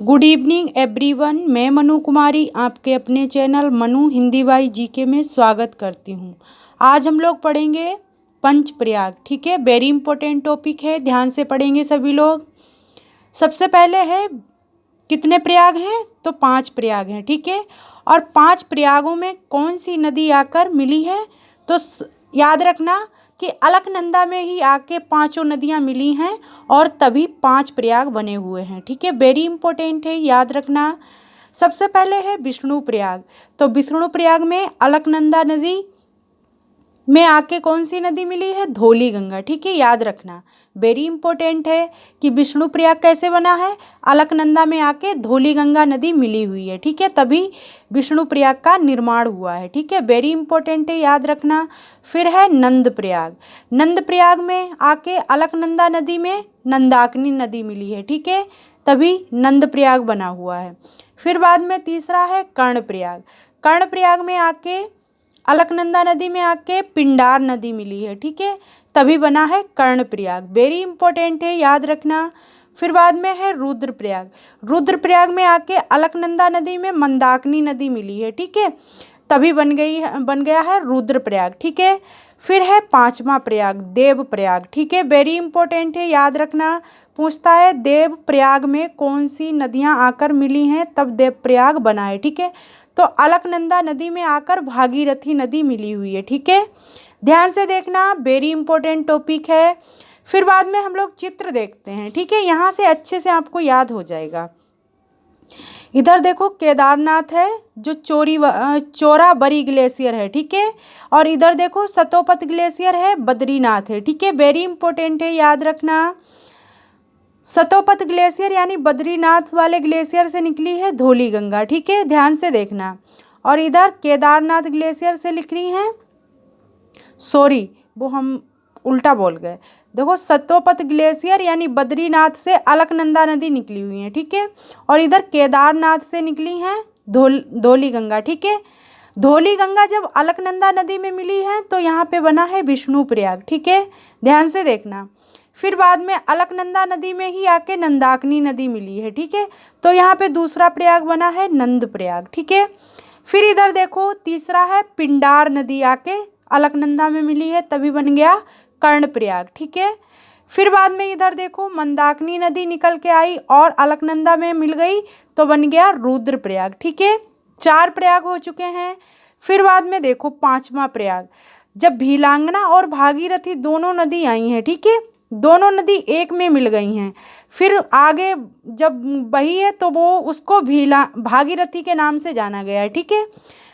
Good evening everyone. मैं मनु कुमारी आपके अपने channel Manu Hindi by GK में स्वागत करती हूँ। आज हम लोग पढ़ेंगे पंचप्रयाग। ठीक है, वेरी इंपॉर्टेंट टॉपिक है, ध्यान से पढ़ेंगे सभी लोग। सबसे पहले है कितने प्रयाग हैं, तो 5 प्रयाग हैं। ठीक है, और 5 प्रयागों में कौन सी नदी आकर मिली है, तो याद रखना कि अलकनंदा में ही आके 5 नदियां मिली हैं और तभी 5 प्रयाग बने हुए हैं। ठीक है, वेरी इंपॉर्टेंट है, याद रखना। सबसे पहले है विष्णु प्रयाग। तो विष्णु प्रयाग में अलकनंदा नदी में आके कौन सी नदी मिली है, धौली गंगा। ठीक है, याद रखना, वेरी इंपॉर्टेंट है कि विष्णु प्रयाग कैसे बना है, अलकनंदा में आके धौली गंगा नदी मिली हुई है। ठीक है, तभी विष्णु प्रयाग का निर्माण हुआ है। ठीक है, वेरी इंपॉर्टेंट है, याद रखना। फिर है नंद प्रयाग। नंद प्रयाग में आके अलकनंदा नदी में नंदाकिनी नदी मिली है। ठीक है, तभी नंद प्रयाग बना हुआ है। फिर बाद में तीसरा है कर्ण प्रयाग। कर्ण प्रयाग में आके अलकनंदा नदी में आके पिंडार नदी मिली है। ठीक है, तभी बना है कर्ण प्रयाग, वेरी इंपॉर्टेंट है, याद रखना। फिर बाद में है रुद्रप्रयाग। रुद्रप्रयाग में आके अलकनंदा नदी में मंदाकिनी नदी मिली है। ठीक है, तभी बन गया है रुद्रप्रयाग। ठीक है, फिर है 5वां प्रयाग देवप्रयाग। ठीक है, वेरी इंपॉर्टेंट है, याद रखना। पूछता है देवप्रयाग में कौन सी नदियां आकर मिली हैं, तब देवप्रयाग बना है। ठीक है, तो अलकनंदा नदी में आकर भागीरथी नदी मिली हुई है। ठीक है, ध्यान से देखना, वेरी इंपॉर्टेंट टॉपिक है। फिर बाद में हम लोग चित्र देखते हैं। ठीक है, यहाँ से अच्छे से आपको याद हो जाएगा। इधर देखो केदारनाथ है जो चोराबरी ग्लेशियर है। ठीक है, और इधर देखो सतोपत ग्लेशियर है, बद्रीनाथ है। ठीक है, वेरी इंपॉर्टेंट है, याद रखना। सतोपत ग्लेशियर यानी बद्रीनाथ वाले ग्लेशियर से निकली है धौली गंगा। ठीक है, ध्यान से देखना। और इधर केदारनाथ ग्लेशियर से निकली रही है, सॉरी वो हम उल्टा बोल गए। देखो सतोपत ग्लेशियर यानी बद्रीनाथ से अलकनंदा नदी निकली हुई है। ठीक है, और इधर केदारनाथ से निकली हैं धौली गंगा। ठीक है, धौली गंगा जब अलकनंदा नदी में मिली है तो यहाँ पे बना है विष्णु प्रयाग। ठीक है, ध्यान से देखना। फिर बाद में अलकनंदा नदी में ही आके नंदाकिनी नदी मिली है। ठीक है, तो यहाँ पे दूसरा प्रयाग बना है नंद प्रयाग। ठीक है, फिर इधर देखो तीसरा है पिंडार नदी आके अलकनंदा में मिली है, तभी बन गया कर्ण प्रयाग। ठीक है, फिर बाद में इधर देखो मंदाकिनी नदी निकल के आई और अलकनंदा में मिल गई तो बन गया रुद्र प्रयाग। ठीक है, 4 प्रयाग हो चुके हैं। फिर बाद में देखो 5वां प्रयाग, जब भीलांगना और भागीरथी दोनों नदी आई हैं। ठीक है, दोनों नदी एक में मिल गई हैं, फिर आगे जब बही है तो वो उसको भागीरथी के नाम से जाना गया है। ठीक है,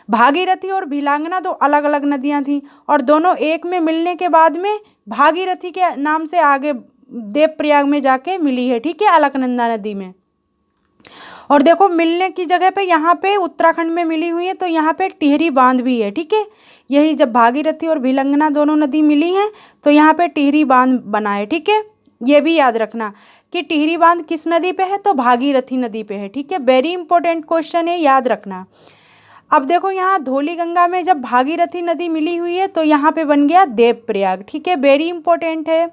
भागीरथी और भीलांगना दो अलग अलग नदियां थीं और दोनों एक में मिलने के बाद में भागीरथी के नाम से आगे देवप्रयाग में जाके मिली है। ठीक है, अलकनंदा नदी में। और देखो मिलने की जगह पे यहाँ पे उत्तराखंड में मिली हुई है, तो यहाँ पे टिहरी बांध भी है। ठीक है, यही जब भागीरथी और भीलंगना दोनों नदी मिली हैं तो यहाँ पे टिहरी बांध बना है। ठीक है, ये भी याद रखना कि टिहरी बांध किस नदी पे है, तो भागीरथी नदी पे है। ठीक है, वेरी इंपॉर्टेंट क्वेश्चन है, याद रखना। अब देखो यहाँ धौली गंगा में जब भागीरथी नदी मिली हुई है तो यहाँ पे बन गया देवप्रयाग। ठीक है, वेरी इंपॉर्टेंट है।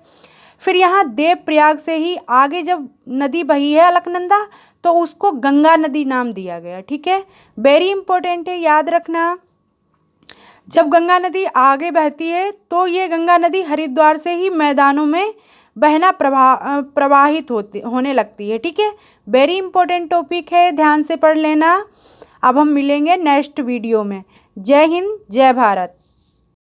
फिर यहाँ देवप्रयाग से ही आगे जब नदी बही है अलकनंदा तो उसको गंगा नदी नाम दिया गया। ठीक है, वेरी इंपॉर्टेंट है, याद रखना। जब गंगा नदी आगे बहती है तो ये गंगा नदी हरिद्वार से ही मैदानों में बहना प्रवाहित होने लगती है। ठीक है, वेरी इंपॉर्टेंट टॉपिक है, ध्यान से पढ़ लेना। अब हम मिलेंगे नेक्स्ट वीडियो में। जय हिंद, जय भारत।